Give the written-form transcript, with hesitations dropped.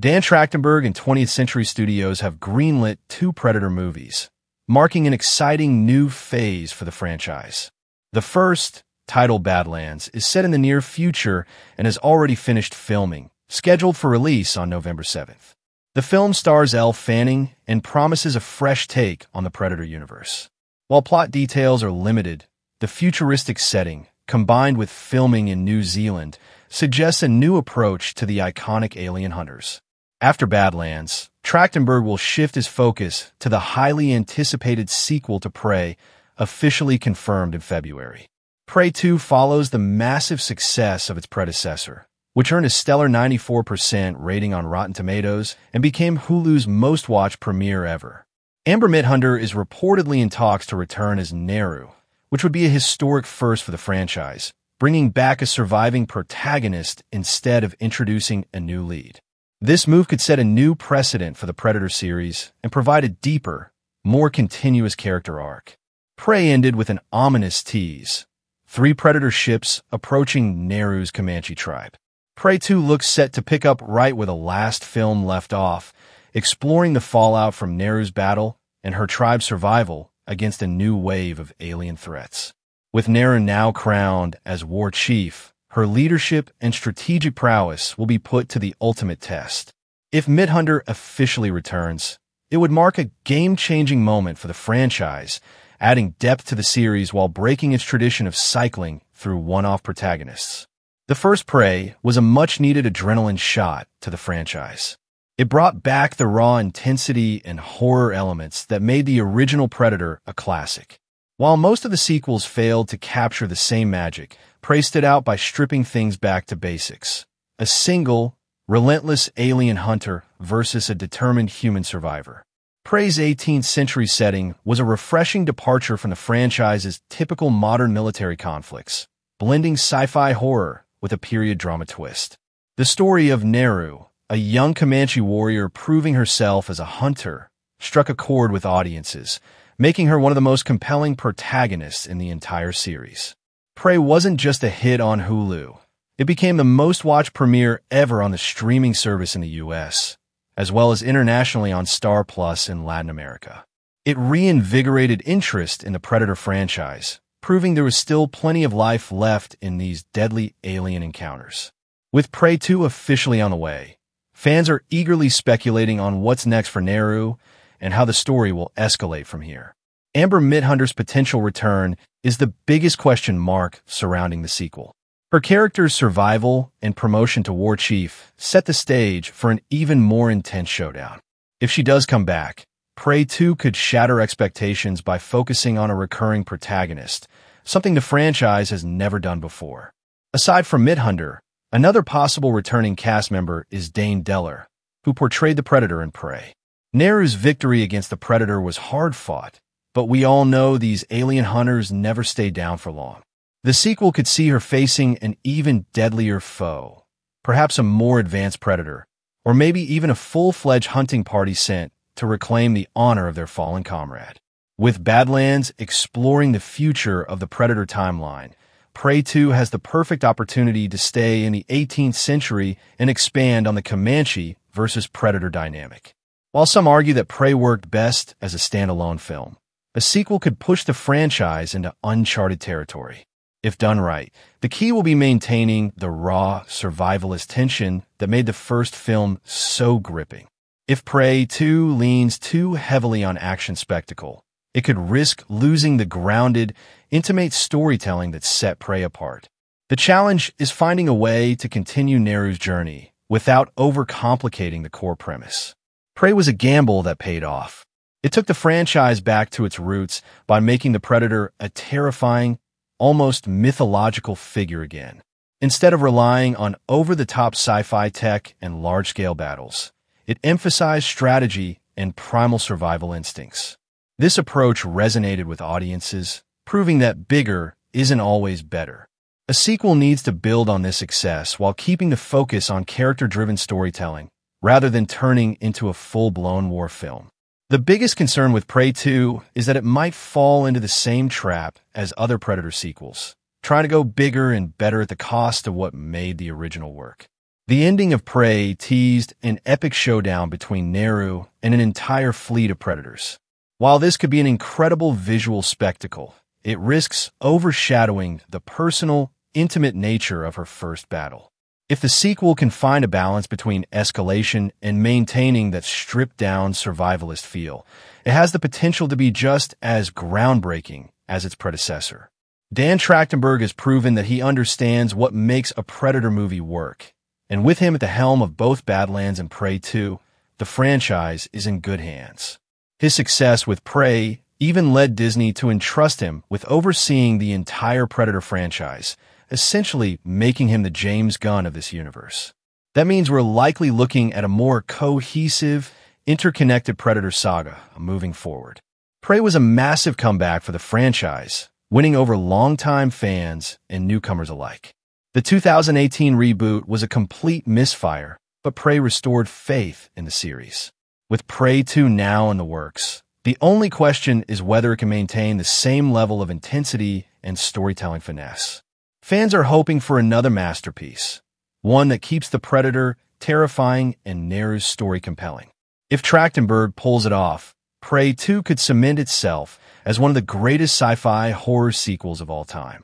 Dan Trachtenberg and 20th Century Studios have greenlit 2 Predator movies, marking an exciting new phase for the franchise. The first, titled Badlands, is set in the near future and has already finished filming, scheduled for release on November 7th. The film stars Elle Fanning and promises a fresh take on the Predator universe. While plot details are limited, the futuristic setting, combined with filming in New Zealand, suggests a new approach to the iconic alien hunters. After Badlands, Trachtenberg will shift his focus to the highly anticipated sequel to Prey, officially confirmed in February. Prey 2 follows the massive success of its predecessor, which earned a stellar 94% rating on Rotten Tomatoes and became Hulu's most-watched premiere ever. Amber Midthunder is reportedly in talks to return as Neru, which would be a historic first for the franchise, bringing back a surviving protagonist instead of introducing a new lead. This move could set a new precedent for the Predator series and provide a deeper, more continuous character arc. Prey ended with an ominous tease: 3 Predator ships approaching Neru's Comanche tribe. Prey 2 looks set to pick up right where the last film left off, exploring the fallout from Neru's battle and her tribe's survival against a new wave of alien threats. With Neru now crowned as war chief, her leadership and strategic prowess will be put to the ultimate test. If Midthunder officially returns, it would mark a game-changing moment for the franchise, adding depth to the series while breaking its tradition of cycling through one-off protagonists. The first Prey was a much-needed adrenaline shot to the franchise. It brought back the raw intensity and horror elements that made the original Predator a classic. While most of the sequels failed to capture the same magic, Prey stood out by stripping things back to basics: a single, relentless alien hunter versus a determined human survivor. Prey's 18th century setting was a refreshing departure from the franchise's typical modern military conflicts, blending sci-fi horror with a period drama twist. The story of Neru, a young Comanche warrior proving herself as a hunter, struck a chord with audiences, making her one of the most compelling protagonists in the entire series. Prey wasn't just a hit on Hulu. It became the most-watched premiere ever on the streaming service in the US, as well as internationally on Star Plus in Latin America. It reinvigorated interest in the Predator franchise, proving there was still plenty of life left in these deadly alien encounters. With Prey 2 officially on the way, fans are eagerly speculating on what's next for Neru and how the story will escalate from here. Amber Midthunder's potential return is the biggest question mark surrounding the sequel. Her character's survival and promotion to War Chief set the stage for an even more intense showdown. If she does come back, Prey 2 could shatter expectations by focusing on a recurring protagonist, something the franchise has never done before. Aside from Midthunder, another possible returning cast member is Dane Deller, who portrayed the Predator in Prey. Neru's victory against the Predator was hard-fought, but we all know these alien hunters never stay down for long. The sequel could see her facing an even deadlier foe, perhaps a more advanced Predator, or maybe even a full-fledged hunting party sent to reclaim the honor of their fallen comrade. With Badlands exploring the future of the Predator timeline, Prey 2 has the perfect opportunity to stay in the 18th century and expand on the Comanche versus Predator dynamic. While some argue that Prey worked best as a standalone film, a sequel could push the franchise into uncharted territory. If done right, the key will be maintaining the raw, survivalist tension that made the first film so gripping. If Prey 2 leans too heavily on action spectacle, it could risk losing the grounded, intimate storytelling that set Prey apart. The challenge is finding a way to continue Neru's journey without overcomplicating the core premise. Prey was a gamble that paid off. It took the franchise back to its roots by making the Predator a terrifying, almost mythological figure again. Instead of relying on over-the-top sci-fi tech and large-scale battles, it emphasized strategy and primal survival instincts. This approach resonated with audiences, proving that bigger isn't always better. A sequel needs to build on this success while keeping the focus on character-driven storytelling, rather than turning into a full-blown war film. The biggest concern with Prey 2 is that it might fall into the same trap as other Predator sequels, trying to go bigger and better at the cost of what made the original work. The ending of Prey teased an epic showdown between Neru and an entire fleet of predators. While this could be an incredible visual spectacle, it risks overshadowing the personal, intimate nature of her first battle. If the sequel can find a balance between escalation and maintaining that stripped-down survivalist feel, it has the potential to be just as groundbreaking as its predecessor. Dan Trachtenberg has proven that he understands what makes a Predator movie work, and with him at the helm of both Badlands and Prey 2, the franchise is in good hands. His success with Prey even led Disney to entrust him with overseeing the entire Predator franchise, essentially making him the James Gunn of this universe. That means we're likely looking at a more cohesive, interconnected Predator saga moving forward. Prey was a massive comeback for the franchise, winning over longtime fans and newcomers alike. The 2018 reboot was a complete misfire, but Prey restored faith in the series. With Prey 2 now in the works, the only question is whether it can maintain the same level of intensity and storytelling finesse. Fans are hoping for another masterpiece, one that keeps the Predator terrifying and Neru's story compelling. If Trachtenberg pulls it off, Prey 2 could cement itself as one of the greatest sci-fi horror sequels of all time.